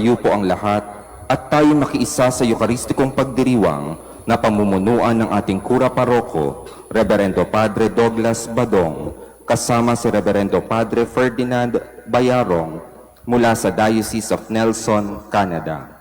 Tumayo po ang lahat at tayo makiisa sa Eucharistikong pagdiriwang na pamumunuan ng ating Kura Paroko, Reverendo Padre Douglas Badong, kasama si Reverendo Padre Ferdinand Bayarong mula sa Diocese of Nelson, Canada.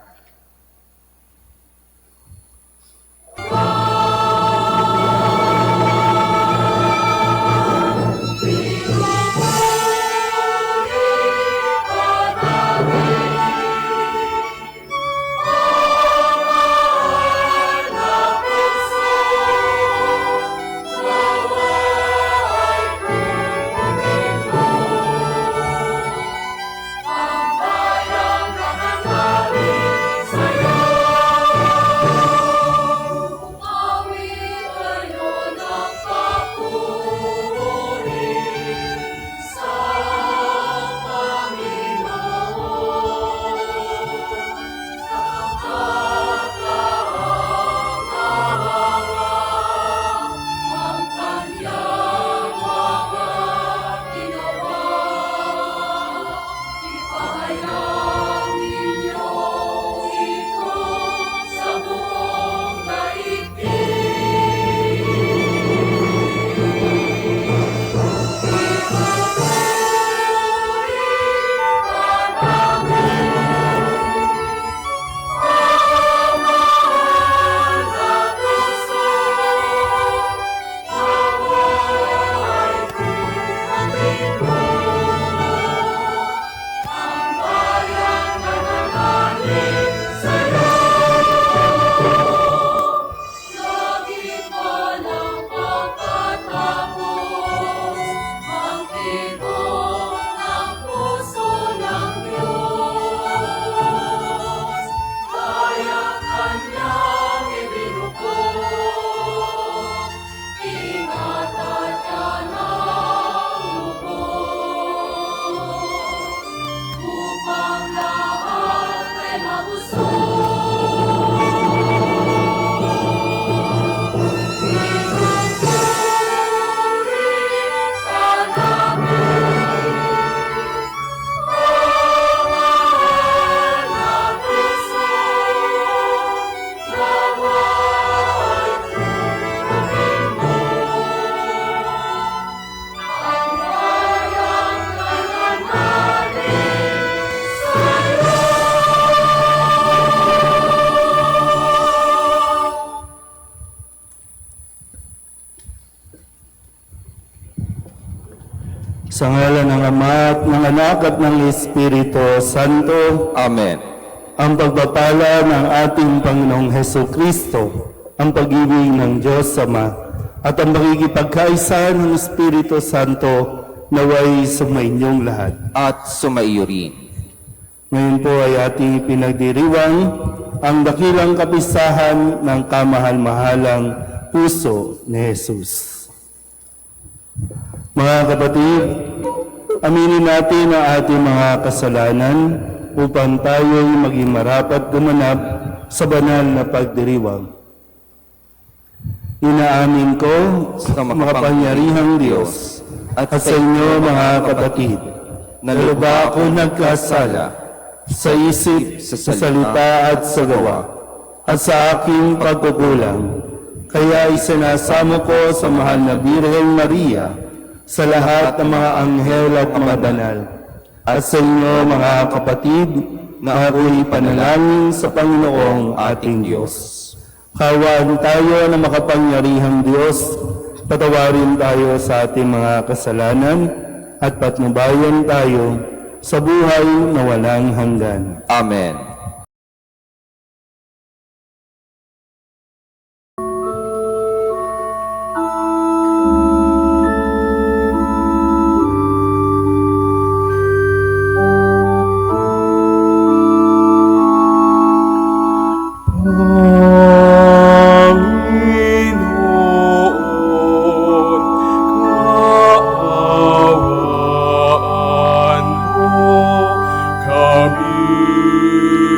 Sa ngalan ng Ama at ng Anak at ng Espiritu Santo. Amen. Ang pagpapala ng ating Panginoong Hesukristo, ang pag-ibig ng Diyos Ama, at ang makikipagkaisa ng Espiritu Santo naway sumainyong lahat. At sumaiyo rin. Ngayon po ay ating pinagdiriwang ang dakilang kapistahan ng kamahal-mahalang puso ni Jesus. Mga kapatid, aminin natin ang ating mga kasalanan upang tayo'y maging marapat gumanap sa banal na pagdiriwang. Inaamin ko sa makapangyarihang Diyos at sa inyo mga kapatid, na lubha ako nagkasala sa isip, sa salita at sa gawa, at sa aking pagkukulang. Kaya isinasamo ko sa mahal na Birheng Maria, sa lahat ng mga anghel at mga banal, at sa inyo mga kapatid, na ako'y panalangin sa Panginoong ating Diyos. Kawaan tayo na makapangyarihang Diyos, patawarin tayo sa ating mga kasalanan, at patnubayan tayo sa buhay na walang hanggan. Amen. Kaawaan mo kami.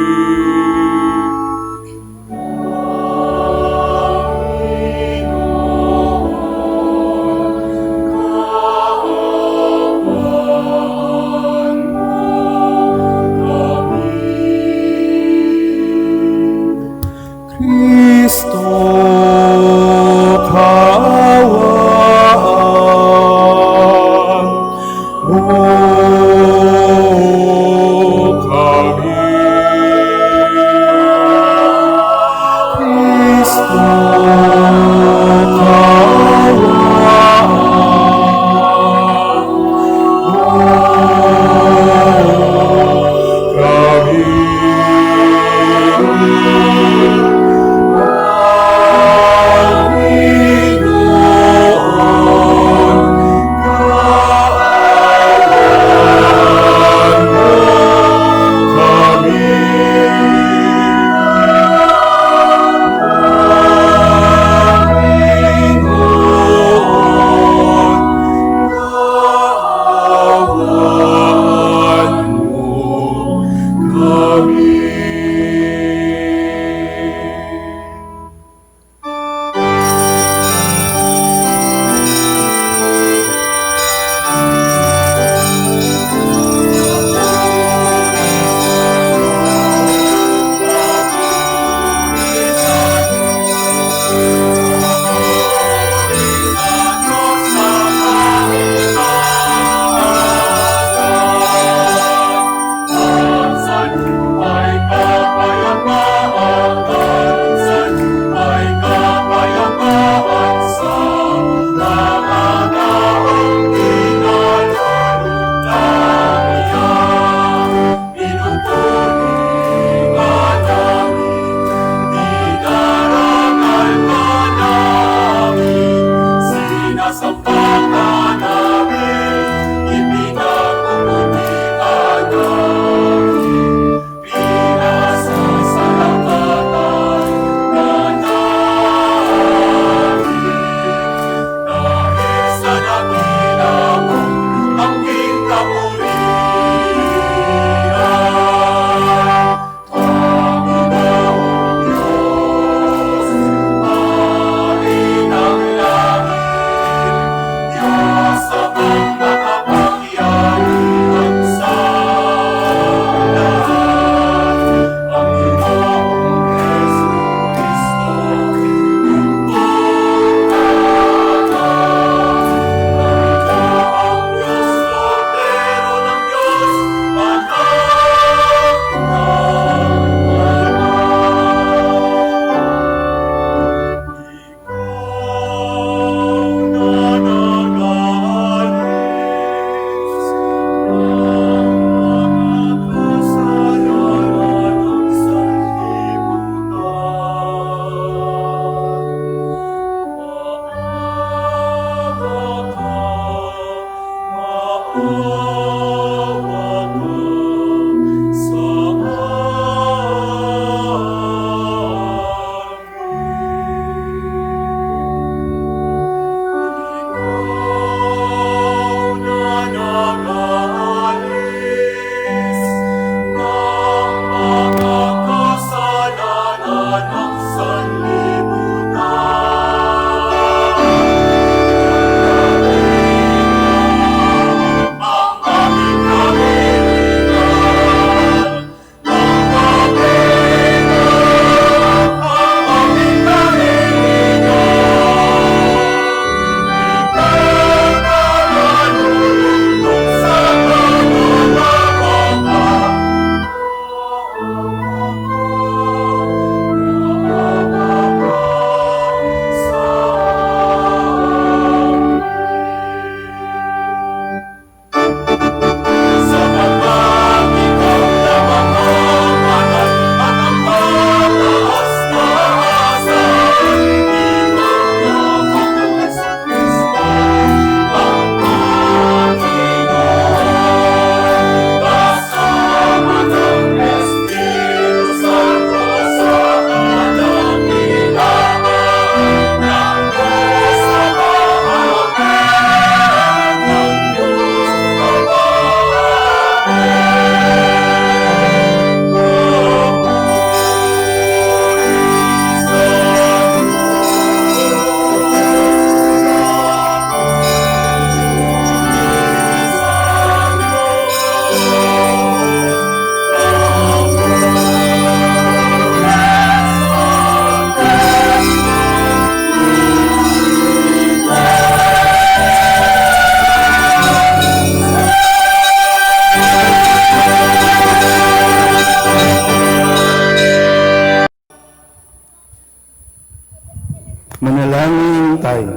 Manalangin tayo.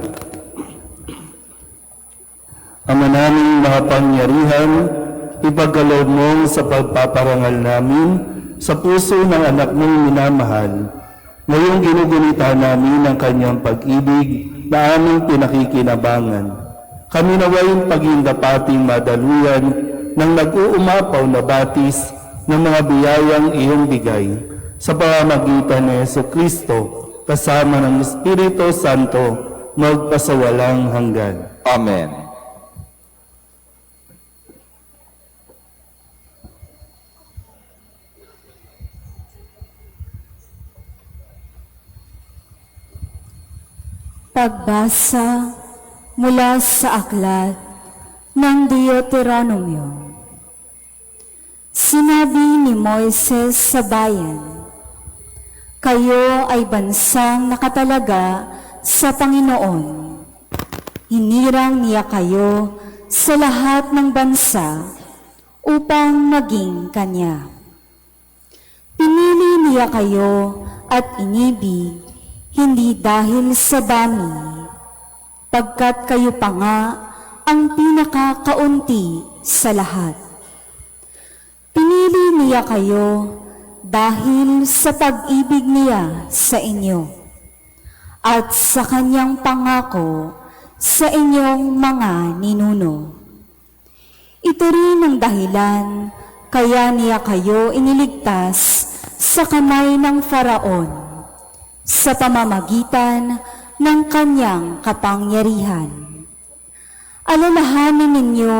Ama naming makapangyarihan, ipagkaloob mo sa pagpaparangal namin sa puso ng anak mong minamahal. Ngayong ginugunita namin ang kanyang pag-ibig na aming pinakikinabangan. Kami naway pagindapating madaluyan ng nag-uumapaw na batis ng mga biyayang iyong bigay sa pamamagitan ni Jesucristo kasama ng Espiritu Santo magpasawalang hanggan. Amen. Pagbasa mula sa aklat ng Deuteronomio. Sinabi ni Moises sa bayan, "Kayo ay bansang nakatalaga sa Panginoon. Hinirang niya kayo sa lahat ng bansa upang maging Kanya. Pinili niya kayo at inibig, hindi dahil sa dami, pagkat kayo pa nga ang pinakakaunti sa lahat. Pinili niya kayo dahil sa pag-ibig niya sa inyo at sa kanyang pangako sa inyong mga ninuno. Ito rin ang dahilan kaya niya kayo iniligtas sa kamay ng Faraon sa pamamagitan ng kanyang kapangyarihan. Alalahanin ninyo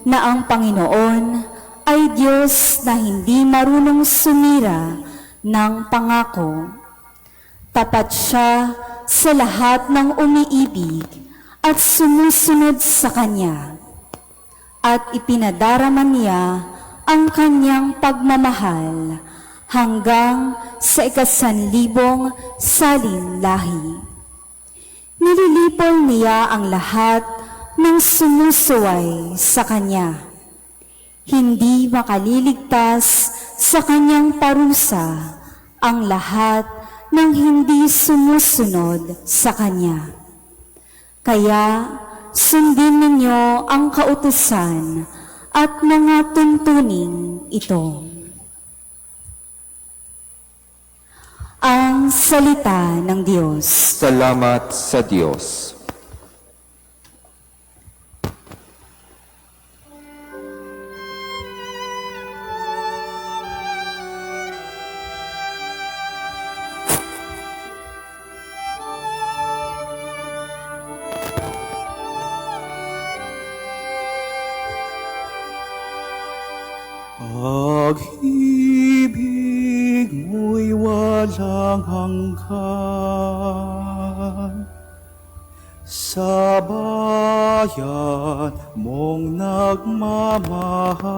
na ang Panginoon ay Diyos na hindi marunong sumira ng pangako. Tapat siya sa lahat ng umiibig at sumusunod sa Kanya, at ipinadarama niya ang kanyang pagmamahal hanggang sa 1,000 salinlahi. Nililipol niya ang lahat ng sumusuway sa Kanya. Hindi makaliligtas sa Kanyang parusa ang lahat ng hindi sumusunod sa Kanya. Kaya sundin ninyo ang kautusan at mga tuntuning ito." Ang salita ng Diyos. Salamat sa Diyos. Pag-ibig mo'y walang hanggan, sa bayan mong nagmamahal.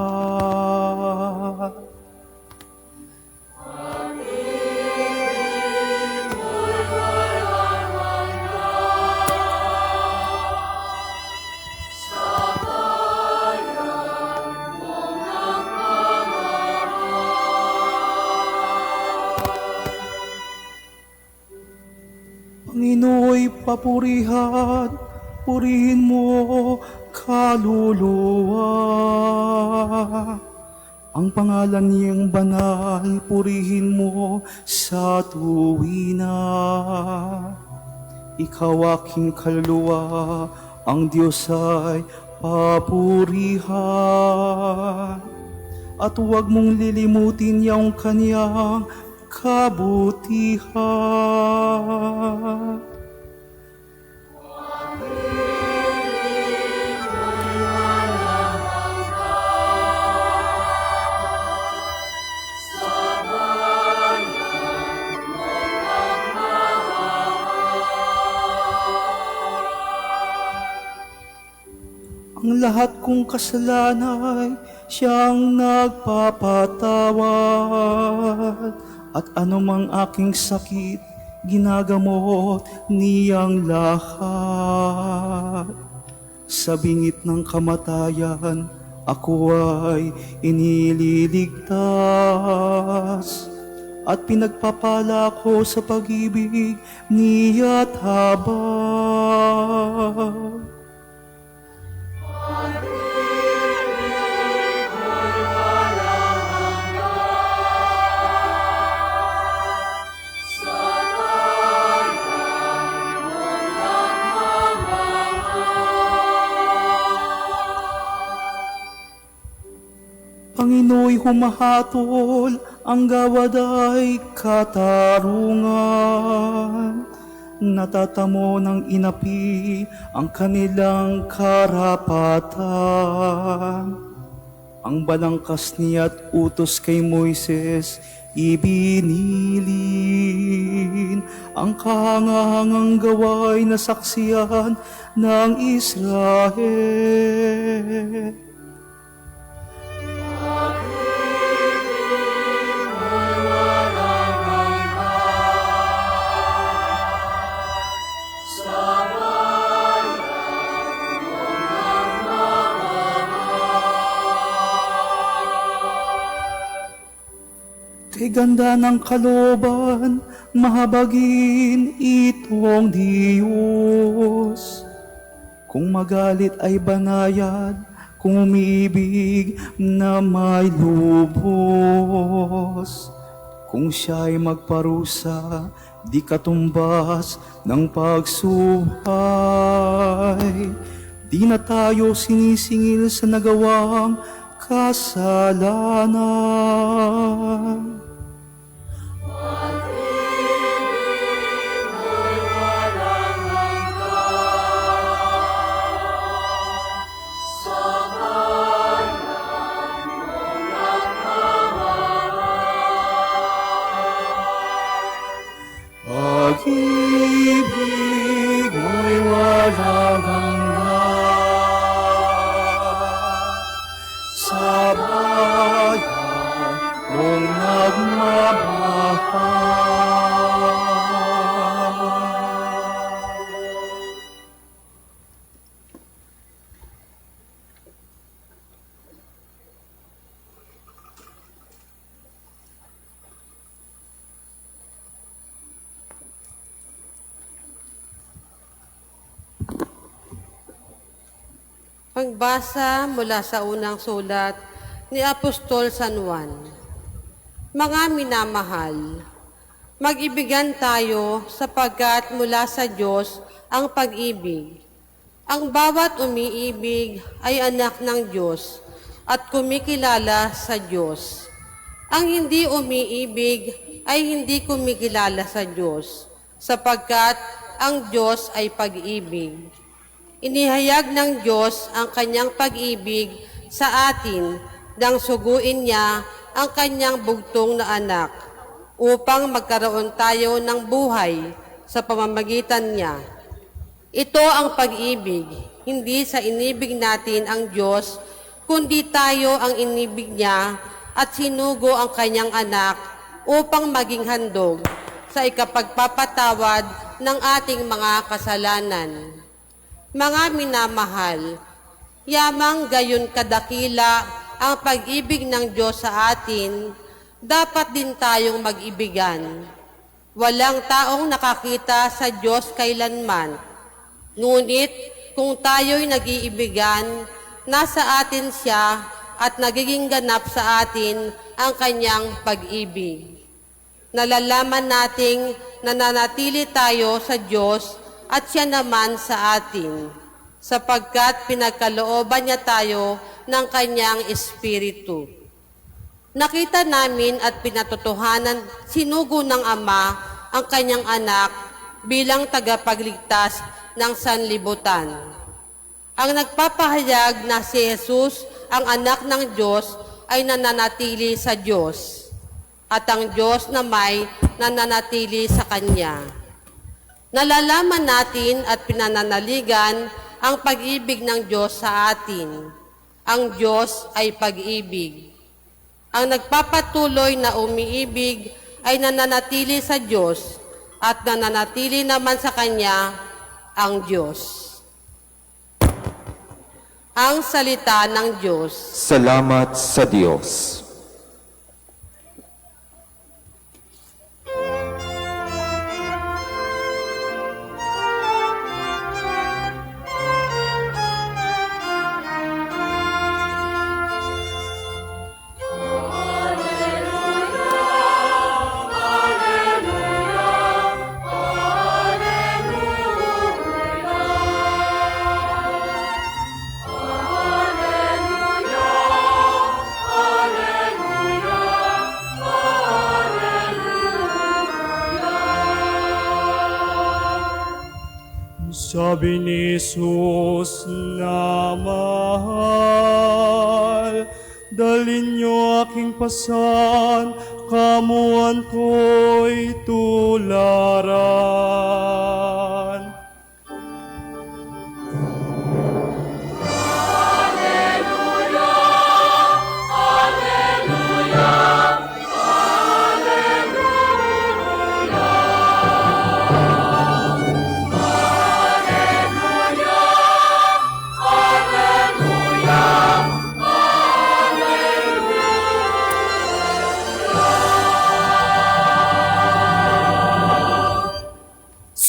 Pangino'y papurihan, purihin mo kaluluwa. Ang pangalan niyang banal, purihin mo sa tuwina. Ikaw aking kaluluwa, ang Diyos ay papurihan. At huwag mong lilimutin yung kanyang kabutihan. Ang lahat kong kasalanan siyang nagpapatawad, at anumang aking sakit ginagamot niyang lahat. Sa bingit ng kamatayan ako ay inililigtas, at pinagpapala ko sa pag-ibig niya't habag. Pangino'y humahatol, ang gawad ay katarungan. Natatamo ng inapi ang kanilang karapatan. Ang balangkas niya't utos kay Moises, ibinilin ang kahangahangang gaway na saksiyan ng Israel. Kay ganda ng kalooban, mahabagin itong Diyos. Kung magalit ay banayad, kung umiibig na may lubos. Kung siya'y magparusa, di katumbas ng pagsuhay. Di na tayo sinisingil sa nagawang kasalanan. Pag-ibig mo'y walang hanggan sa bayan mong nagmamahal. Pagbasa mula sa unang sulat ni Apostol San Juan. Mga minamahal, mag-ibigan tayo sapagkat mula sa Diyos ang pag-ibig. Ang bawat umiibig ay anak ng Diyos at kumikilala sa Diyos. Ang hindi umiibig ay hindi kumikilala sa Diyos, sapagkat ang Diyos ay pag-ibig. Inihayag ng Diyos ang kanyang pag-ibig sa atin nang suguin niya ang kanyang bugtong na anak upang magkaroon tayo ng buhay sa pamamagitan niya. Ito ang pag-ibig, hindi sa inibig natin ang Diyos, kundi tayo ang inibig niya at sinugo ang kanyang anak upang maging handog sa ikapagpapatawad ng ating mga kasalanan. Mga minamahal, yamang gayon kadakila ang pag-ibig ng Diyos sa atin, dapat din tayong mag-ibigan. Walang taong nakakita sa Diyos kailanman, ngunit kung tayo'y nag-iibigan, nasa atin siya at nagiging ganap sa atin ang kanyang pag-ibig. Nalalaman nating nananatili tayo sa Diyos at siya naman sa atin, sapagkat pinagkalooban niya tayo ng kanyang Espiritu. Nakita namin at pinatotohanan sinugo ng Ama ang kanyang anak bilang tagapagligtas ng sanlibutan. Ang nagpapahayag na si Jesus, ang anak ng Diyos, ay nananatili sa Diyos, at ang Diyos na may nananatili sa Kanya. Nalalaman natin at pinananaligan ang pag-ibig ng Diyos sa atin. Ang Diyos ay pag-ibig. Ang nagpapatuloy na umiibig ay nananatili sa Diyos at nananatili naman sa Kanya ang Diyos. Ang salita ng Diyos. Salamat sa Diyos. Sabi ni Jesus na mahal, Dalin niyo aking pasan, kamuan ko'y tularan.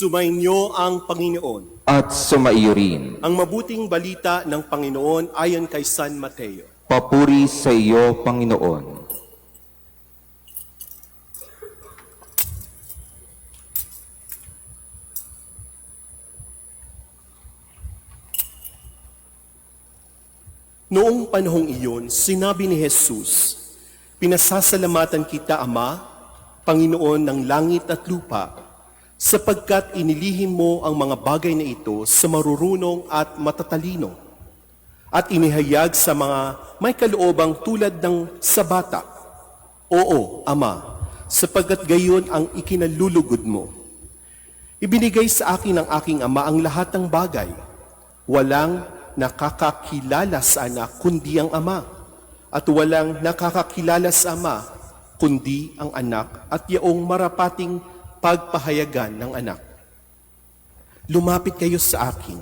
Sumainyo ang Panginoon. At sumaiyo rin. Ang mabuting balita ng Panginoon ayon kay San Mateo. Papuri sa iyo, Panginoon. Noong panahong iyon, sinabi ni Jesus, "Pinasasalamatan kita, Ama, Panginoon ng langit at lupa, sapagkat inilihim mo ang mga bagay na ito sa marurunong at matatalino, at inihayag sa mga may kaloobang tulad ng sa bata. Oo, Ama, sapagkat gayon ang ikinalulugod mo. Ibinigay sa akin ng aking Ama ang lahat ng bagay. Walang nakakakilala sa anak kundi ang Ama, at walang nakakakilala sa Ama kundi ang anak at yaong marapating pagpahayagan ng anak. Lumapit kayo sa akin,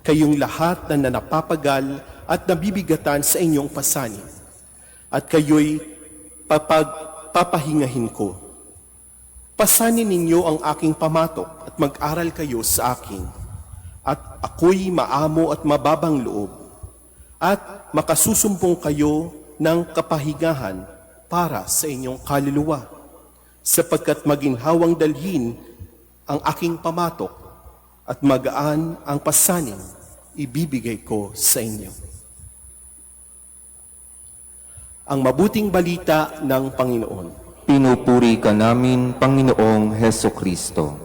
kayong lahat na napapagal at nabibigatan sa inyong pasanin, at kayo'y papahingahin ko. Pasanin ninyo ang aking pamatok at mag-aral kayo sa akin, at ako'y maamo at mababang loob, at makasusumpong kayo ng kapahingahan para sa inyong kaluluwa, sapagkat maginhawang dalhin ang aking pamatok at magaan ang pasanin ibibigay ko sa inyo." Ang mabuting balita ng Panginoon. Pinupuri ka namin, Panginoong Heso Kristo.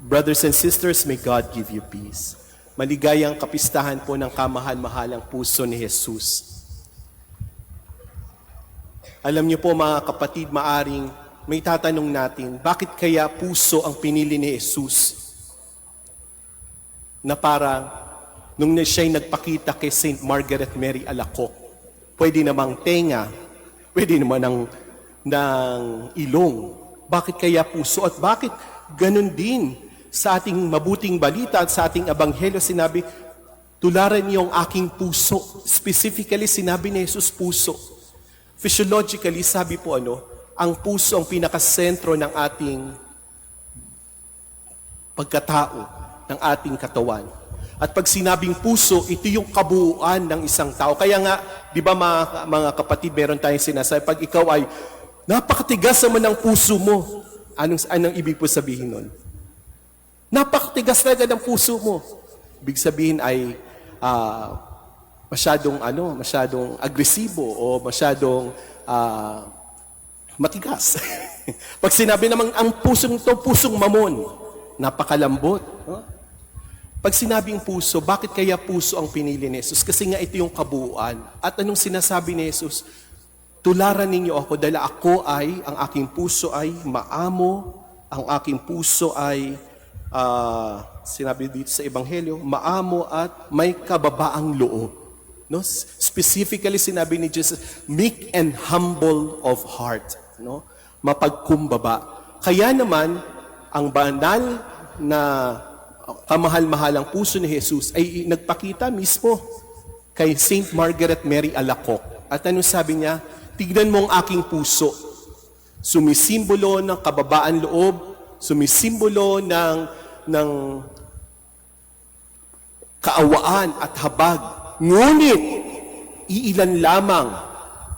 Brothers and sisters, may God give you peace. Maligayang kapistahan po ng kamahal-mahalang puso ni Jesus. Alam niyo po mga kapatid, maaring may tatanong natin, bakit kaya puso ang pinili ni Jesus? Na parang nung siya'y nagpakita kay Saint Margaret Mary Alacoque, pwede namang tenga, pwede naman ng ilong. Bakit kaya puso? At bakit ganun din sa ating mabuting balita at sa ating ebanghelyo sinabi, tularan niyo ang aking puso. Specifically, sinabi ni Jesus puso. Physiologically, sabi po ang puso ang pinakasentro ng ating pagkatao, ng ating katawan. At pag sinabing puso, ito yung kabuuan ng isang tao. Kaya nga, di ba mga kapatid, meron tayong sinasabi, pag ikaw ay napakatigas naman ng puso mo, anong ibig po sabihin nun? Napakatigas talaga ng puso mo. Ibig sabihin ay masyadong agresibo o masyadong matigas. Pag sinabi naman ang pusong to, pusong mamon, napakalambot. No? Pag sinabing puso, bakit kaya puso ang pinili ni Jesus? Kasi nga ito yung kabuuan. At anong sinasabi ni Jesus? Tularan ninyo ako dahil ang aking puso ay maamo, ang aking puso ay sinabi dito sa Ebanghelyo, maamo at may kababaang loob. No? Specifically, sinabi ni Jesus, meek and humble of heart. No? Mapagkumbaba. Kaya naman, ang banal na kamahal-mahalang puso ni Jesus ay nagpakita mismo kay Saint Margaret Mary Alacoque. At ano sabi niya? Tignan mo ang aking puso. Sumisimbolo ng kababaan loob, sumisimbolo ng kaawaan at habag. Ngunit, iilan lamang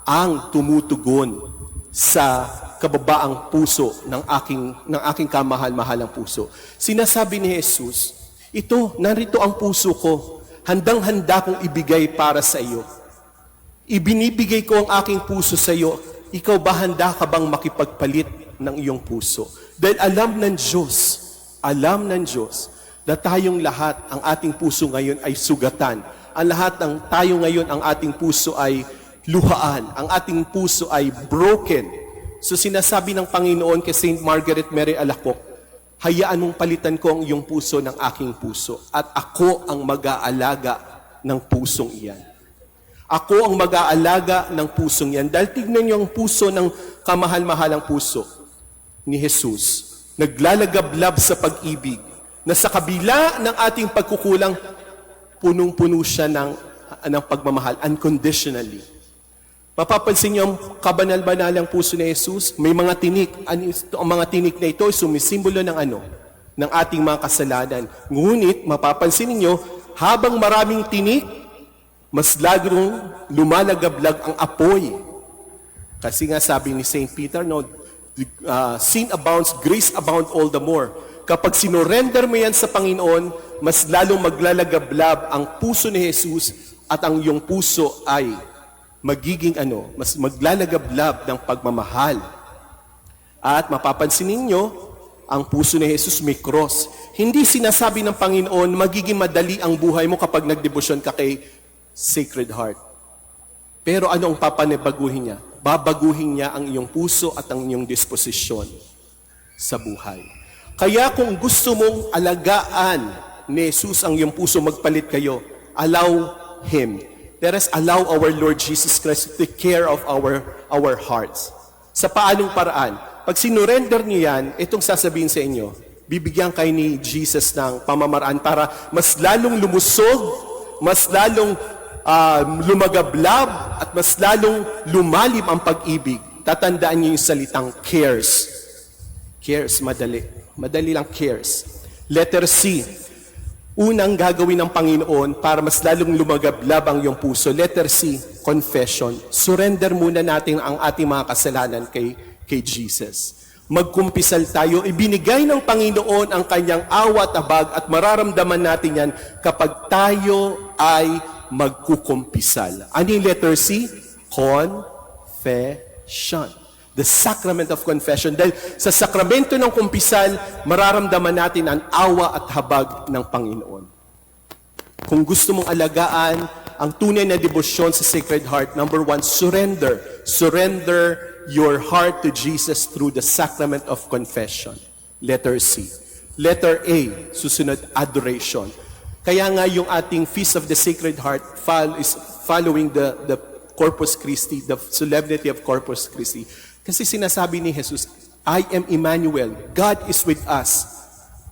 ang tumutugon sa kababaang puso ng aking kamahal-mahalang puso. Sinasabi ni Jesus, narito ang puso ko, handang-handa kong ibigay para sa iyo. Ibinibigay ko ang aking puso sa iyo. Ikaw ba handa ka bang makipagpalit ng iyong puso? Dahil alam ng Diyos na tayong lahat, ang ating puso ngayon ay sugatan. ang lahat ng tayo ngayon, ang ating puso ay luhaan, ang ating puso ay broken. So sinasabi ng Panginoon kay Saint Margaret Mary Alacoque, hayaan mong palitan ko ang iyong puso ng aking puso at ako ang mag-aalaga ng pusong iyan. Ako ang mag-aalaga ng pusong iyan. Dahil tignan niyo ang puso ng kamahal-mahalang puso ni Jesus. Naglalagablab sa pag-ibig na sa kabila ng ating pagkukulang, punong-puno siya ng pagmamahal unconditionally. Mapapansin niyo ang kabanal-banalang puso ni Jesus, may mga tinik. Ang mga tinik na ito ay sumisimbolo ng ng ating mga kasalanan. Ngunit, mapapansin niyo, habang maraming tinik, mas lalong lumalagablag ang apoy. Kasi nga sabi ni St. Peter, sin abounds, grace abound all the more. Kapag sinorender mo yan sa Panginoon, mas lalong maglalagablab ang puso ni Jesus at ang iyong puso ay magiging mas maglalagablab ng pagmamahal. At mapapansin ninyo, ang puso ni Jesus may cross. Hindi sinasabi ng Panginoon, magiging madali ang buhay mo kapag nagdebosyon ka kay Sacred Heart. Pero ano ang papanibaguhin niya? Babaguhin niya ang iyong puso at ang iyong disposisyon sa buhay. Kaya kung gusto mong alagaan ni Jesus ang iyong puso, magpalit kayo, allow Him. Let us allow our Lord Jesus Christ to take care of our hearts. Sa paanong paraan? Pag sinurrender niyo yan, itong sasabihin sa inyo, bibigyan kayo ni Jesus ng pamamaraan para mas lalong lumusog, mas lalong lumagablab, at mas lalong lumalim ang pag-ibig. Tatandaan niyo yung salitang cares. Cares, madali. Madali lang cares. Letter C. Unang gagawin ng Panginoon para mas lalong lumagablab ang iyong puso. Letter C, confession. Surrender muna natin ang ating mga kasalanan kay Jesus. Magkumpisal tayo. Ibinigay ng Panginoon ang kanyang awa at abag at mararamdaman natin yan kapag tayo ay magkukumpisal. Ano yung letter C? Confession. The sacrament of confession. Dahil sa sakramento ng kumpisal, mararamdaman natin ang awa at habag ng Panginoon. Kung gusto mong alagaan ang tunay na debosyon sa Sacred Heart, number 1, surrender. Surrender your heart to Jesus through the sacrament of confession. Letter C. Letter A, susunod, adoration. Kaya nga yung ating Feast of the Sacred Heart is following the Corpus Christi, the solemnity of Corpus Christi. Kasi sinasabi ni Jesus, I am Emmanuel, God is with us.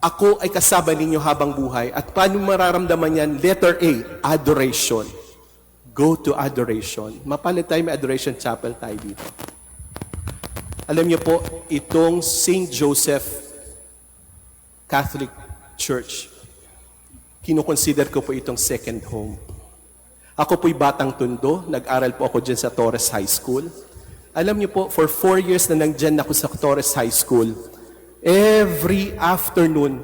Ako ay kasama ninyo habang buhay. At paano mararamdaman yan? Letter A, adoration. Go to adoration. Mapalit tayo, may adoration chapel tayo dito. Alam niyo po, itong St. Joseph Catholic Church, kinukonsider ko po itong second home. Ako po'y batang Tondo, nag-aral po ako dyan sa Torres High School. Alam niyo po, for 4 years na nandyan ako sa Torres High School, every afternoon,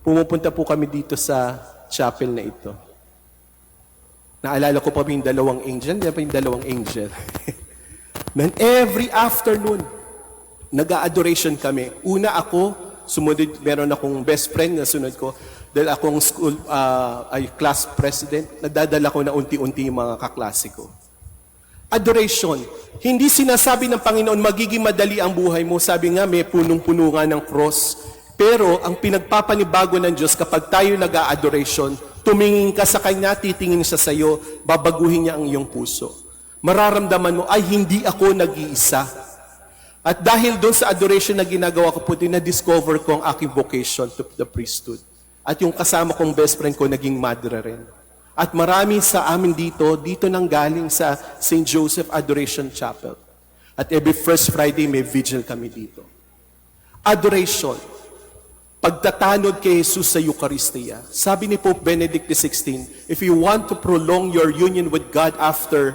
pumupunta po kami dito sa chapel na ito. Naalala ko pa yung dalawang angel, hindi pa yung dalawang angel. Then every afternoon, nag-adoration kami. Una ako, sumunod, meron akong best friend na sunod ko, dahil akong school, class president, nadadala ko na unti-unti yung mga kaklase ko. Adoration. Hindi sinasabi ng Panginoon, magiging madali ang buhay mo. Sabi nga, may punong-puno nga ng cross. Pero, ang pinagpapanibago ng Diyos, kapag tayo nag-adoration, tumingin ka sa Kanya, titingin siya sa iyo, babaguhin niya ang iyong puso. Mararamdaman mo, ay hindi ako nag-iisa. At dahil doon sa adoration na ginagawa ko po, na-discover ko ang aking vocation to the priesthood. At yung kasama kong best friend ko, naging madre rin. At marami sa amin dito nang galing sa St. Joseph Adoration Chapel. At every first Friday, may vigil kami dito. Adoration. Pagtatanod kay Jesus sa Eucharistia. Sabi ni Pope Benedict XVI, if you want to prolong your union with God after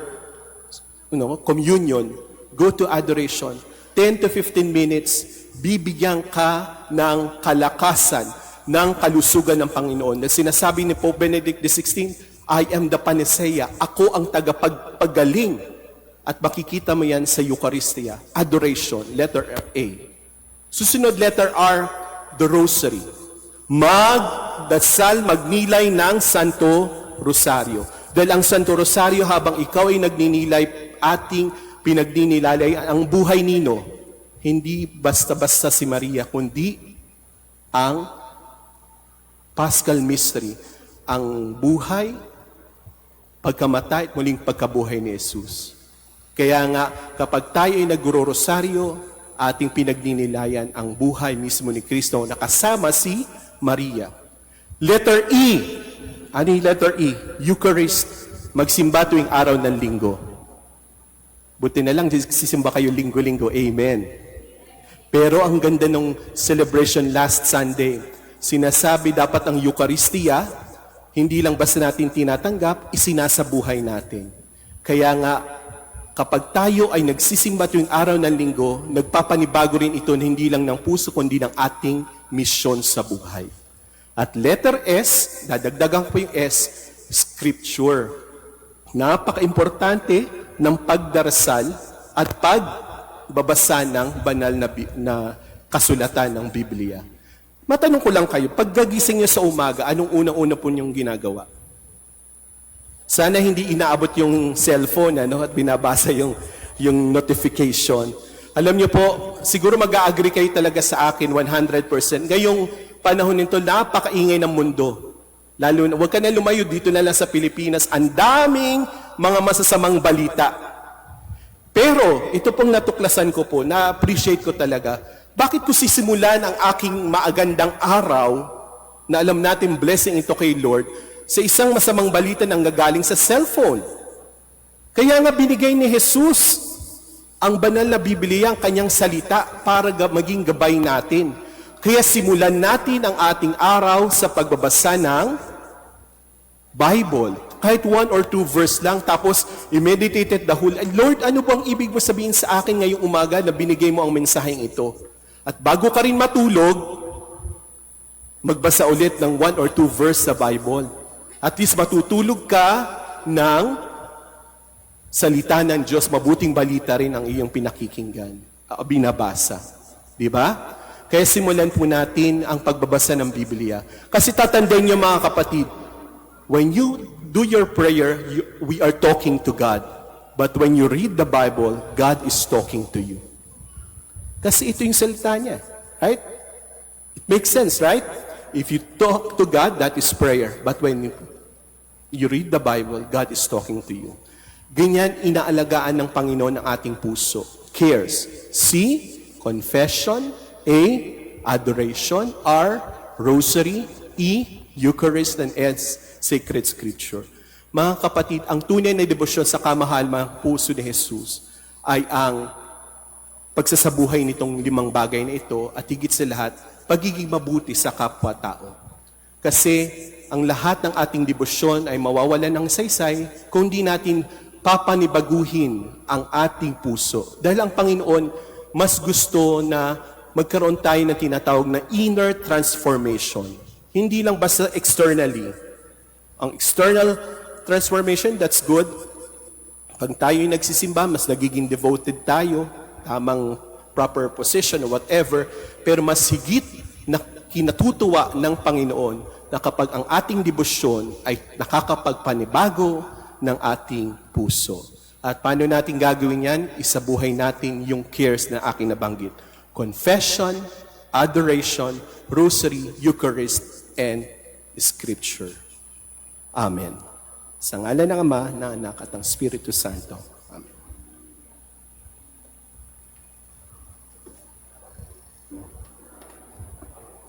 communion, go to adoration. 10 to 15 minutes, bibigyan ka ng kalakasan, ng kalusugan ng Panginoon. Na sinasabi ni Pope Benedict XVI, I am the panacea. Ako ang tagapagpagaling. At makikita mo yan sa Eucharistia. Adoration, letter A. Susunod, letter R, the Rosary. Magdasal, magnilay ng Santo Rosario. Dahil ang Santo Rosario, habang ikaw ay nagninilay, ating pinagninilay ang buhay nino, hindi basta-basta si Maria, kundi ang Paschal Mystery, ang buhay, pagkamatay at muling pagkabuhay ni Jesus. Kaya nga, kapag tayo ay nagro-rosaryo, ating pinagninilayan ang buhay mismo ni Kristo na kasama si Maria. Letter E. Ano yung letter E? Eucharist. Magsimba tuwing araw ng linggo. Buti na lang, sisimba kayo linggo-linggo. Amen. Pero ang ganda ng celebration last Sunday, sinasabi dapat ang Eucharistia, hindi lang basta natin tinatanggap, isinasabuhay natin. Kaya nga, kapag tayo ay nagsisimba tuwing araw ng linggo, nagpapanibago rin ito hindi lang ng puso, kundi ng ating misyon sa buhay. At letter S, dadagdagan ko yung S, Scripture. Napaka-importante ng pagdarasal at pagbabasa ng banal na kasulatan ng Biblia. Matanong ko lang kayo, paggagising niyo sa umaga, anong unang-una po niyong ginagawa? Sana hindi inaabot yung cellphone at binabasa yung notification. Alam niyo po, siguro mag-a-agree kayo talaga sa akin 100%. Ngayong panahon nito, napakaingay ng mundo. Lalo na, huwag ka na lumayo dito na lang sa Pilipinas. Ang daming mga masasamang balita. Pero, ito pong natuklasan ko po, na-appreciate ko talaga, bakit ko sisimulan ang aking maagandang araw, na alam natin blessing ito kay Lord, sa isang masamang balita nang gagaling sa cellphone. Kaya nga binigay ni Jesus ang banal na Biblia, ang kanyang salita, para maging gabay natin. Kaya simulan natin ang ating araw sa pagbabasa ng Bible. Kahit 1 or 2 verse lang, tapos i-meditate the whole. Lord, ano bang ibig mo sabihin sa akin ngayong umaga na binigay mo ang mensaheng ito? At bago ka rin matulog, magbasa ulit ng 1 or 2 verse sa Bible. At least matutulog ka ng salita ng Diyos, mabuting balita rin ang iyong pinakikinggan, binabasa. Di ba? Kaya simulan po natin ang pagbabasa ng Biblia. Kasi tatandaan niyo mga kapatid, when you do your prayer, we are talking to God. But when you read the Bible, God is talking to you. Kasi ito yung salita niya. Right? It makes sense, right? If you talk to God, that is prayer. But when you read the Bible, God is talking to you. Ganyan inaalagaan ng Panginoon ang ating puso. Cares. C, confession. A, adoration. R, rosary. E, Eucharist. And S, sacred scripture. Mga kapatid, ang tunay na debosyon sa kamahal-mahal puso ni Jesus ay ang pagsasabuhay nitong 5 bagay na ito at higit sa lahat, pagiging mabuti sa kapwa-tao. Kasi ang lahat ng ating debosyon ay mawawalan ng saysay kung di natin papanibaguhin ang ating puso. Dahil ang Panginoon mas gusto na magkaroon tayo ng tinatawag na inner transformation. Hindi lang basta externally. Ang external transformation, that's good. Pag tayo'y nagsisimba, mas nagiging devoted tayo, tamang proper position or whatever, pero mas higit na kinatutuwa ng Panginoon na kapag ang ating debosyon ay nakakapagpanibago ng ating puso. At paano natin gagawin yan? Isabuhay natin yung cares na aking nabanggit. Confession, adoration, rosary, Eucharist, and Scripture. Amen. Sa ngalan ng Ama, ng Anak, at ng Espiritu Santo. Amen.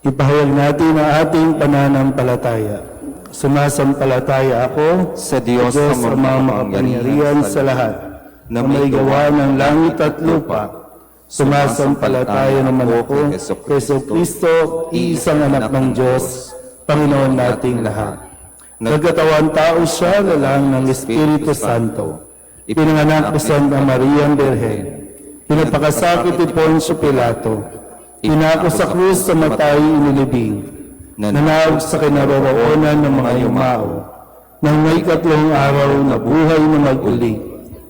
Ipahayag natin ang ating pananampalataya. Sumasampalataya ako Sa Diyos Ama makapangyarihan sa lahat, na may gawa ng langit at lupa. Sumasampalataya naman ako kay Kristo, iisang anak ng Diyos, Panginoon nating lahat. Nagkatawang tao siya, lalang ng Espiritu Santo. Pinanganak ni Santa Maria Birhen. Pinapakasakit ni Poncio Pilato. Pinako sa krus sa matay inilibing. Nanawag sa kinaroroonan ng mga yumao. Nang may 3 araw na buhay na mag-uli.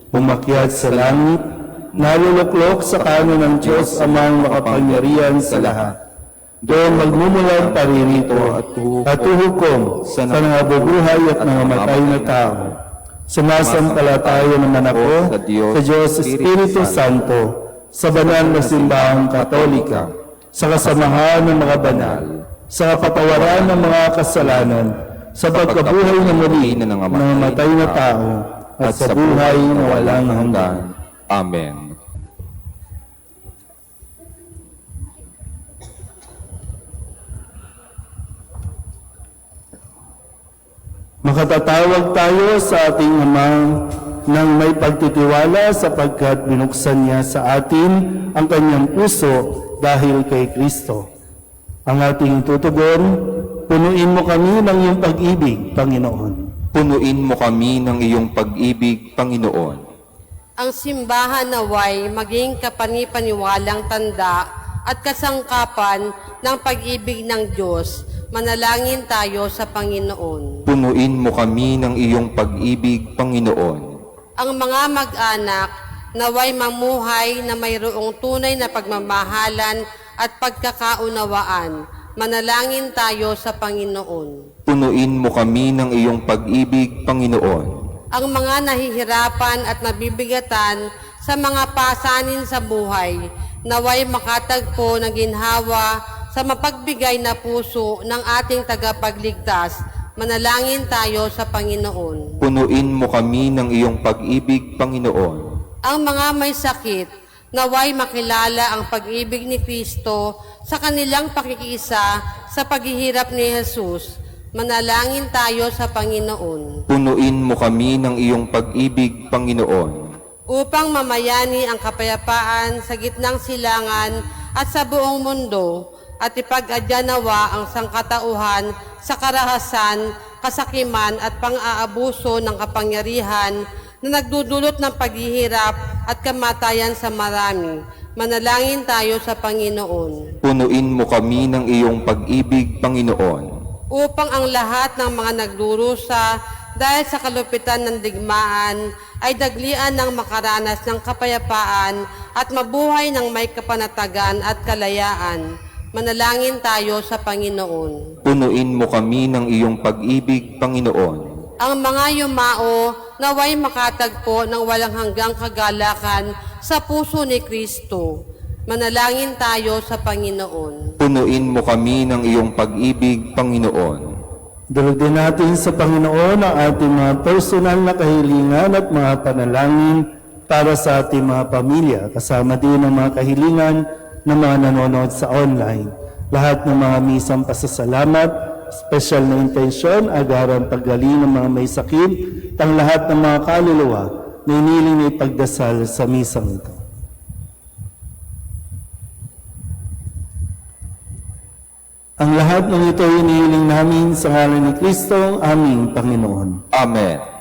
Umakyat sa langit, naluluklok sa kanan ng Diyos Amang makapangyarihan sa lahat. Doon magmumulang paririto at huhukom sa nangabubuhay at nangamatay na tao. Sumasampalataya naman ako sa Diyos, sa Diyos Espiritu Santo, sa banal na simbahang katolika, sa kasamahan ng mga banal, sa kapatawaran ng mga kasalanan, sa pagkabuhay na muli ng namatay na tao, at sa buhay na walang hanggan. Amen. Makatatawag tayo sa ating Ama nang may pagtitiwala sapagkat binuksan niya sa atin ang kanyang puso dahil kay Kristo. Ang ating tutugon, punuin mo kami ng iyong pag-ibig, Panginoon. Punuin mo kami ng iyong pag-ibig, Panginoon. Ang simbahan naway maging kapanipaniwalang tanda at kasangkapan ng pag-ibig ng Diyos. Manalangin tayo sa Panginoon. Punuin mo kami ng iyong pag-ibig, Panginoon. Ang mga mag-anak naway mamuhay na mayroong tunay na pagmamahalan at pagkakaunawaan. Manalangin tayo sa Panginoon. Punuin mo kami ng iyong pag-ibig, Panginoon. Ang mga nahihirapan at nabibigatan sa mga pasanin sa buhay, naway makatagpo ng ginhawa sa mapagbigay na puso ng ating tagapagligtas. Manalangin tayo sa Panginoon. Punuin mo kami ng iyong pag-ibig, Panginoon. Ang mga may sakit, naway makilala ang pag-ibig ni Kristo sa kanilang pakikiisa sa paghihirap ni Jesus. Manalangin tayo sa Panginoon. Punuin mo kami ng iyong pag-ibig, Panginoon. Upang mamayani ang kapayapaan sa gitnang silangan at sa buong mundo, at ipag-adya nawa ang sangkatauhan sa karahasan, kasakiman at pang-aabuso ng kapangyarihan na nagdudulot ng paghihirap at kamatayan sa marami. Manalangin tayo sa Panginoon. Punuin mo kami ng iyong pag-ibig, Panginoon. Upang ang lahat ng mga nagdurusa dahil sa kalupitan ng digmaan ay daglian ng makaranas ng kapayapaan at mabuhay ng may kapanatagan at kalayaan. Manalangin tayo sa Panginoon. Punuin mo kami ng iyong pag-ibig, Panginoon. Ang mga yumao naway makatagpo ng walang hanggang kagalakan sa puso ni Kristo. Manalangin tayo sa Panginoon. Punuin mo kami ng iyong pag-ibig, Panginoon. Dalugin natin sa Panginoon ang ating mga personal na kahilingan at mga panalangin para sa ating mga pamilya, kasama din ang mga kahilingan ng mga nanonood sa online. Lahat ng mga misang pasasalamat, special na intensyon, agarang paggaling ng mga may sakit, ang lahat ng mga kaluluwa na iniling na ipagdasal sa misang ito. Ang lahat ng ito inihiling namin sa ngalan ni Kristo, ang aming Panginoon. Amen.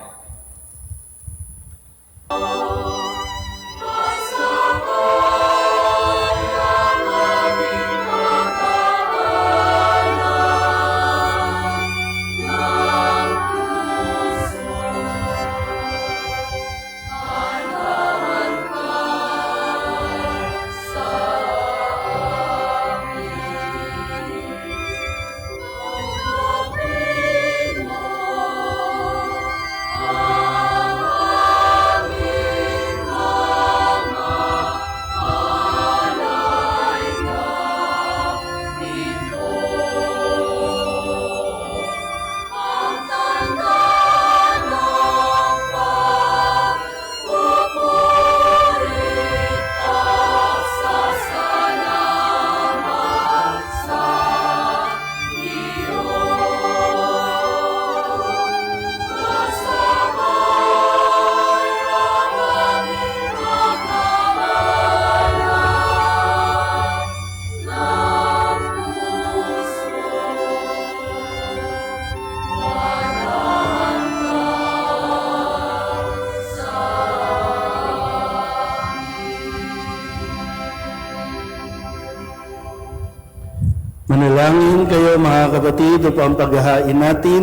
Manalangin kayo mga kapatid upang paghahain natin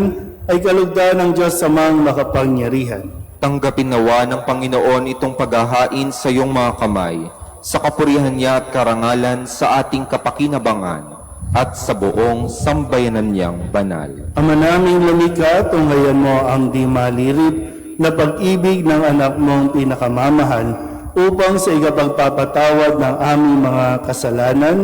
ay kalugdan ng Diyos Amang makapangyarihan. Tanggapin nawa ng Panginoon itong paghahain sa iyong mga kamay, sa kapurihan niya at karangalan sa ating kapakinabangan at sa buong sambayanan niyang banal. Ama naming lumikha, tunghayan mo ang di malirip na pag-ibig ng anak mong pinakamamahal upang sa ikapagpapatawad ng aming mga kasalanan,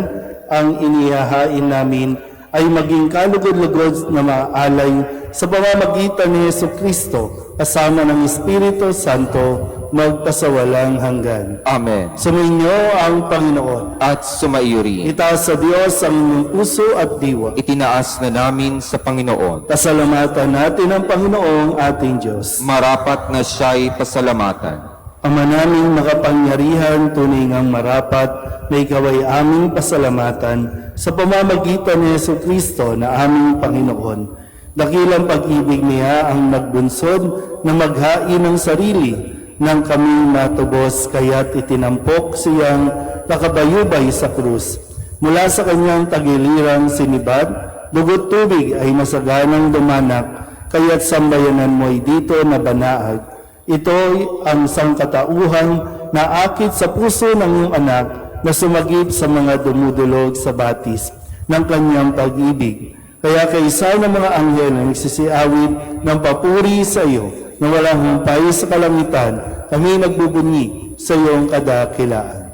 ang inihahain namin ay maging kalugod-lugod na maalay sa pamamagitan ni Jesucristo kasama ng Espiritu Santo magpasawalang hanggan. Amen. Sumainyo ang Panginoon. At sumaiyo rin. Itaas sa Diyos ang inyong puso at diwa. Itinaas na namin sa Panginoon. Pasalamatan natin ang Panginoong ating Diyos. Marapat na siya'y pasalamatan. Ama naming makapangyarihan, tunay ngang marapat na ikaw ay aming pasalamatan sa pamamagitan ni Jesucristo na aming Panginoon. Dakilang pag-ibig niya ang nagbunsod na maghain ng sarili nang kami matubos, kaya't itinampok siyang nakabayubay sa krus. Mula sa kanyang tagilirang sinibad, dugot tubig ay masaganang dumanak, kaya't sambayanan mo'y dito na banaag. Ito'y ang sangkatauhang na akit sa puso ng iyong anak na sumagip sa mga dumudulog sa batis ng kanyang pag-ibig. Kaya kaisa ng mga anghel na nagsisiawit ng papuri sa iyo na walang humpay sa kalangitan, kami nagbubunyi sa iyong kadakilaan.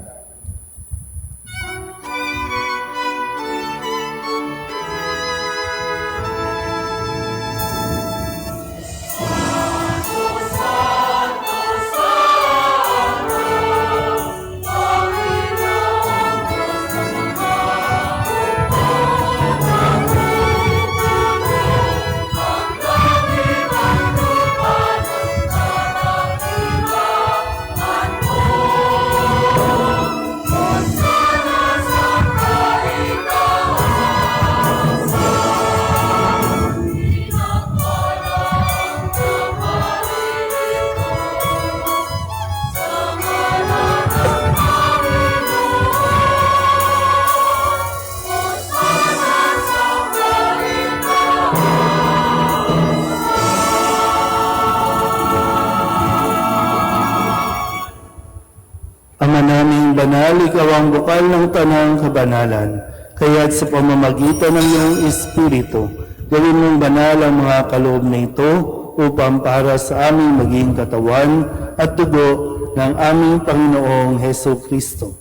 Ama naming banal, ikaw ang bukal ng tanang kabanalan. Kaya't sa pamamagitan ng iyong Espiritu, gawin mong banal ang mga kaloob na ito upang para sa aming maging katawan at dugo ng aming Panginoong Heso Kristo.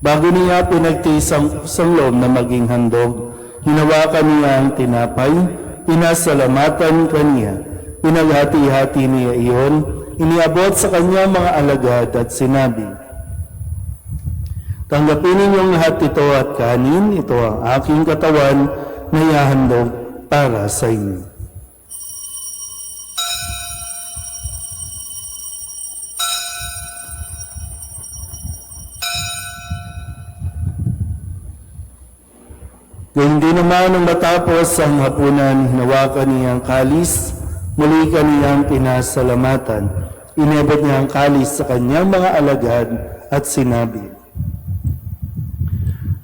Bago niya pinagtiis ang pusang loob na maging handog, hinawakan niya ang tinapay, pinasalamatan kaniya, pinaghati-hati niya iyon, iniabot sa kanyang mga alagad at sinabi, "Tanggapin ninyong lahat ito at kanin, ito ang aking katawan na ihahandog para sa inyo." Gayun din naman nang matapos ang hapunan, hinawakan niya ang kalis, muli kaniyang pinasalamatan. Inebot niya ang kalis sa kanyang mga alagad at sinabi,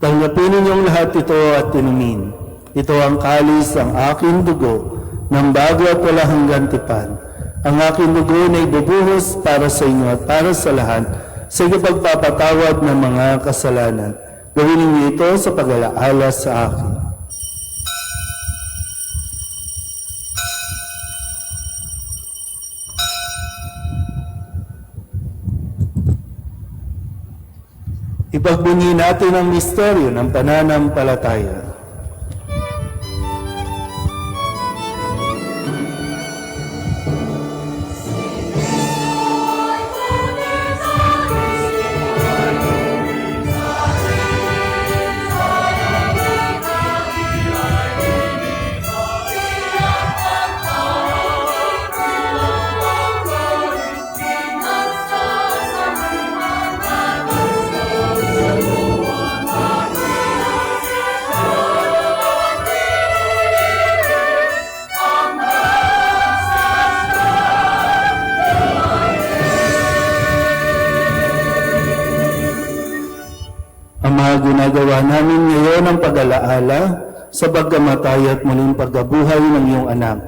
"Tanggapin ninyong lahat ito at inumin. Ito ang kalis ang aking dugo ng bago at wala hanggang tipan. Ang aking dugo na ibubuhos para sa inyo at para sa lahat sa pagpapatawad ng mga kasalanan. Gawin ninyo ito sa pag-alaala sa akin." Ipagbunyi natin ang misteryo ng pananampalataya. Ama, ginagawa namin ngayon ang pag-alaala sa pagkamatay at muling pagkabuhay ng iyong anak.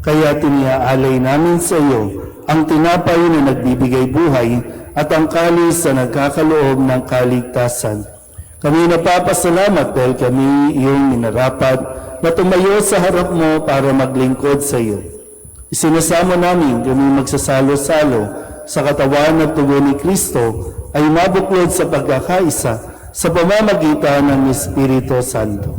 Kaya tiniaalay namin sa iyo ang tinapay na nagbibigay buhay at ang kalis na nagkakaloob ng kaligtasan. Kami napapasalamat dahil kami iyong minarapat na tumayo sa harap mo para maglingkod sa iyo. Isinasamo namin kami magsasalo-salo sa katawan at tugon ni Kristo ay mabuklod sa pagkakaisa sa pamamagitan ng Espiritu Santo.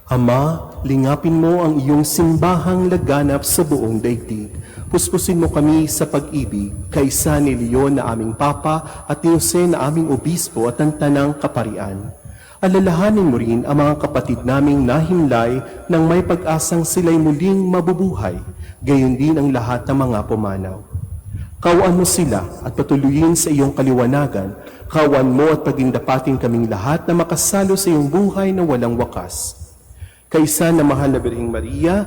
Ama, lingapin mo ang iyong simbahang laganap sa buong daigdig. Puspusin mo kami sa pag-ibig, kaisa ni Leon na aming Papa at ni Jose na aming Obispo at ang Tanang Kaparian. Alalahanin mo rin ang mga kapatid naming nahimlay nang may pag-asang sila'y muling mabubuhay, gayon din ang lahat ng mga pumanaw. Kawan mo sila at patuloyin sa iyong kaliwanagan. Kawan mo at pagingdapatin kaming lahat na makasalo sa iyong buhay na walang wakas. Kaisa na mahal na Birheng Maria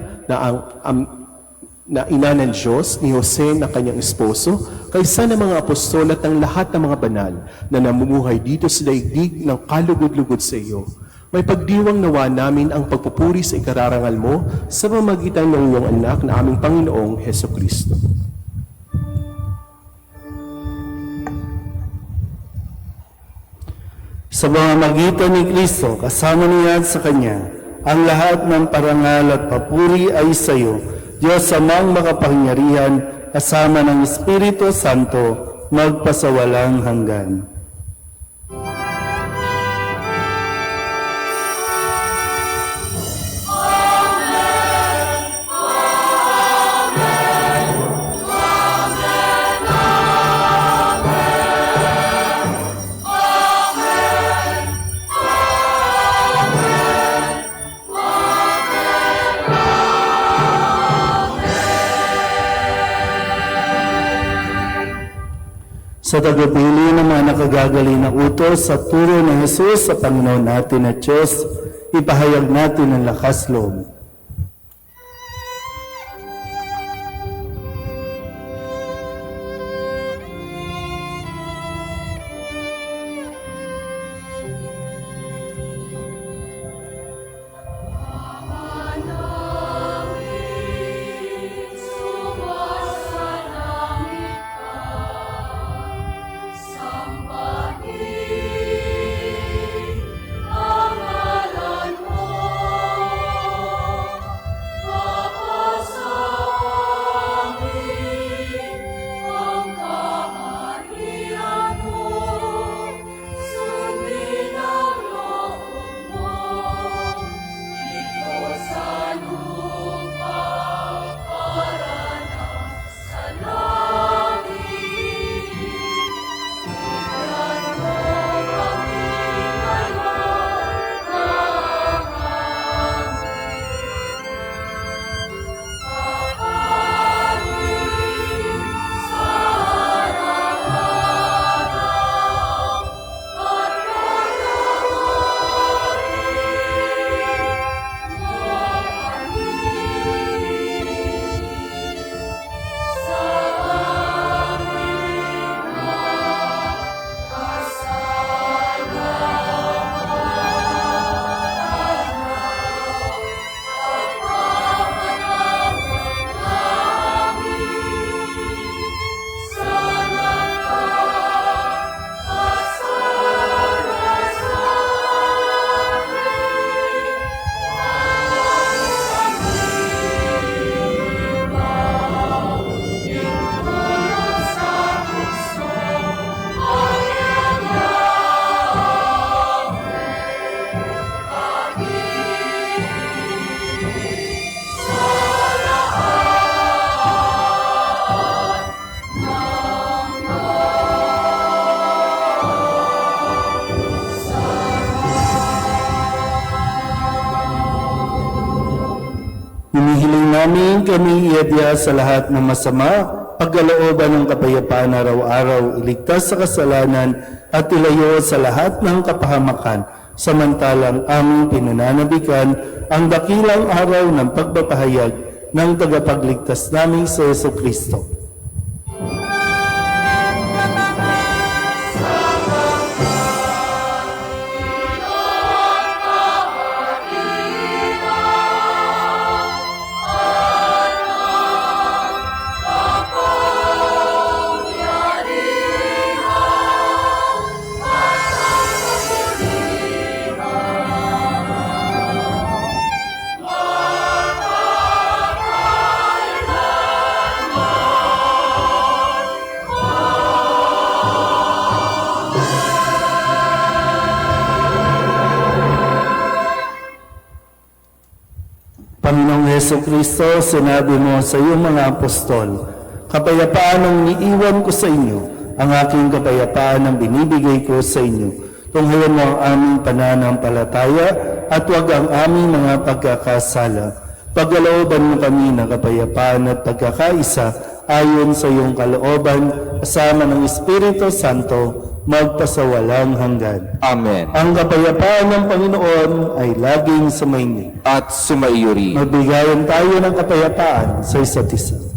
na ina ng Diyos, ni Jose na kanyang esposo, kaysa ng mga apostol at ng lahat ng mga banal na namumuhay dito sa daigdig ng kalugod-lugod sa iyo. May pagdiwang nawa namin ang pagpupuri sa ikararangal mo sa pamamagitan ng iyong anak na aming Panginoong Heso Kristo. Sa pamamagitan ni Kristo, kasama niya at sa Kanya, ang lahat ng parangal at papuri ay sa iyo, Diyos amang makapangyarihan, kasama ng Espiritu Santo, magpasawalang hanggan. Sa tagapili ng mga nakagagaling na utos sa turo ng Jesus sa Panginoon natin at Diyos, ipahayag natin ang lakas loob. Hinihiling namin kami iadya sa lahat ng masama, pagkalooban ng kapayapaan araw-araw, iligtas sa kasalanan at ilayo sa lahat ng kapahamakan, samantalang aming pinananabikan ang dakilang araw ng pagpapahayag ng tagapagligtas naming sa Yesu Kristo. Panginoong Heso Kristo, sinabi mo sa iyong mga apostol, kapayapaan ang iniiwan ko sa inyo, ang aking kapayapaan ang binibigay ko sa inyo. Tunghayan mo ang aming pananampalataya at huwag ang aming mga pagkakasala. Pagkalooban mo kami ng kapayapaan at pagkakaisa ayon sa iyong kalooban, kasama ng Espiritu Santo, magpasawalang hanggan. Amen. Ang kapayapaan ng Panginoon ay laging sumainyo. At sumaiyo rin. Magbigayan tayo ng kapayapaan sa isa't isa.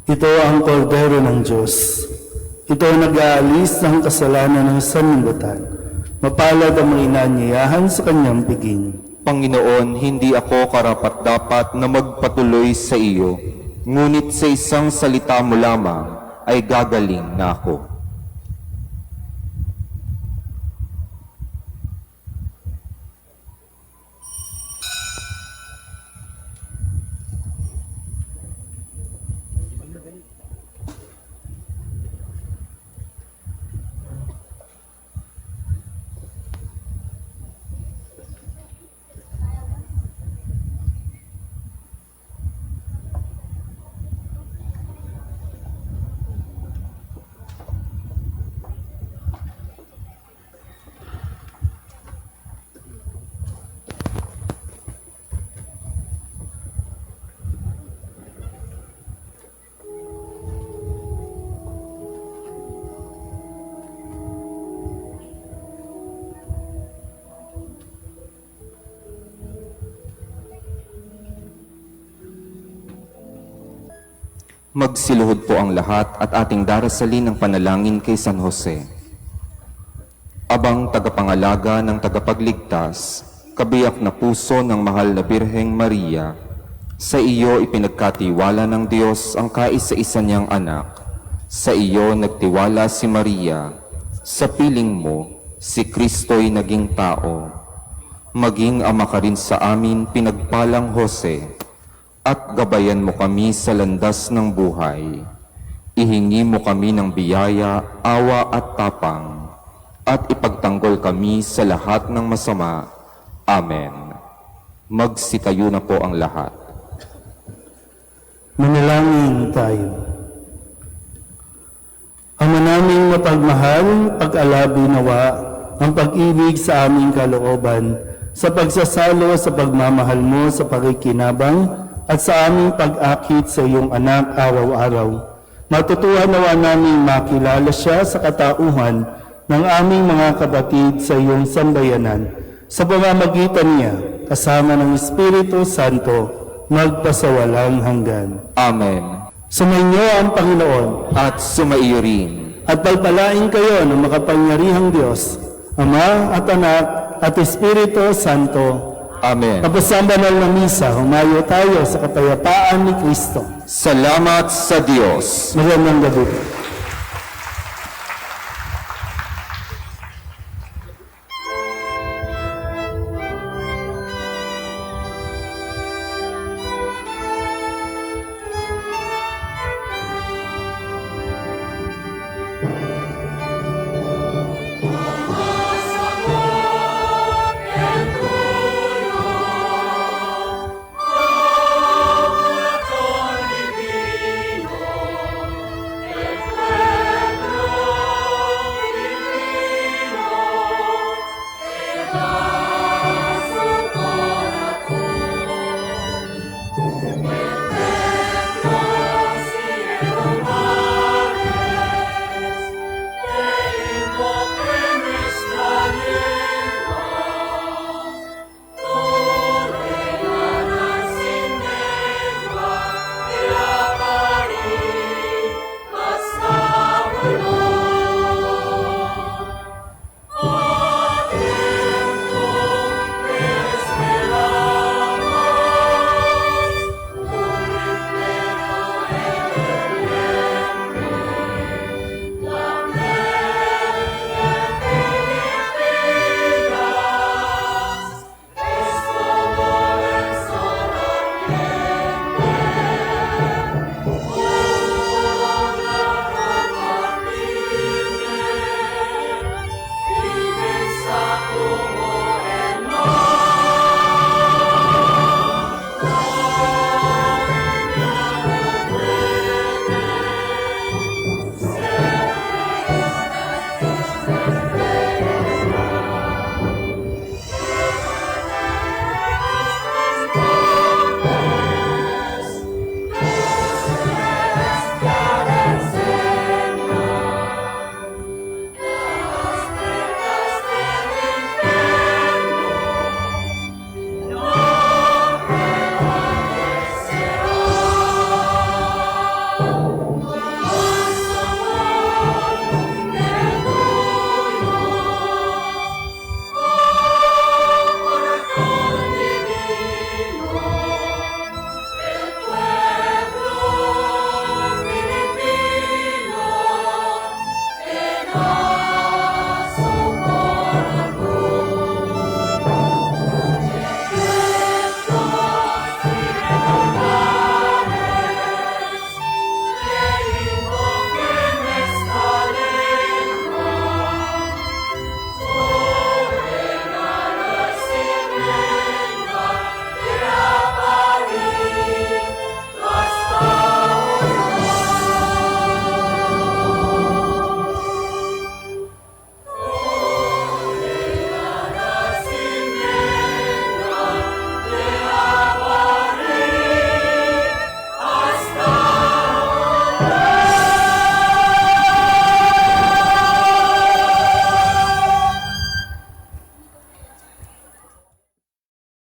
Ito ang kordero ng Diyos. Ito ang nag-aalis ng kasalanan ng sanlibutan. Mapalad ang mga inanyayahan sa kanyang piging. Panginoon, hindi ako karapat-dapat na magpatuloy sa iyo, ngunit sa isang salita mo lamang ay gagaling na ako. Magsiluhod po ang lahat at ating darasalin ng panalangin kay San Jose. Abang tagapangalaga ng tagapagligtas, kabiyak na puso ng mahal na Birheng Maria, sa iyo ipinagkatiwala ng Diyos ang kaisa-isa niyang anak. Sa iyo nagtiwala si Maria, sa piling mo si Kristo'y naging tao. Maging ama ka rin sa amin, pinagpalang Jose, at gabayan mo kami sa landas ng buhay. Ihingi mo kami ng biyaya, awa at tapang, at ipagtanggol kami sa lahat ng masama. Amen. Magsitayo na po ang lahat. Manalangin tayo. Ama naming mapagmahal, pag-alabi nawa ang pag-ibig sa aming kalooban, sa pagsasalo sa pagmamahal mo sa pakikinabang, at sa aming pag-akit sa iyong anak araw-araw. Matutuhan nawa namin makilala siya sa katauhan ng aming mga kapatid sa iyong sambayanan. Sa pamamagitan niya, kasama ng Espiritu Santo, magpasawalang hanggan. Amen. Sumainyo ang Panginoon At sumaiyo rin. at pagpalain kayo ng makapangyarihang Diyos, Ama at Anak at Espiritu Santo. Amen. Tapos ang banal na misa, humayo tayo sa kapayapaan ni Kristo. Salamat sa Diyos. Magandang gabi.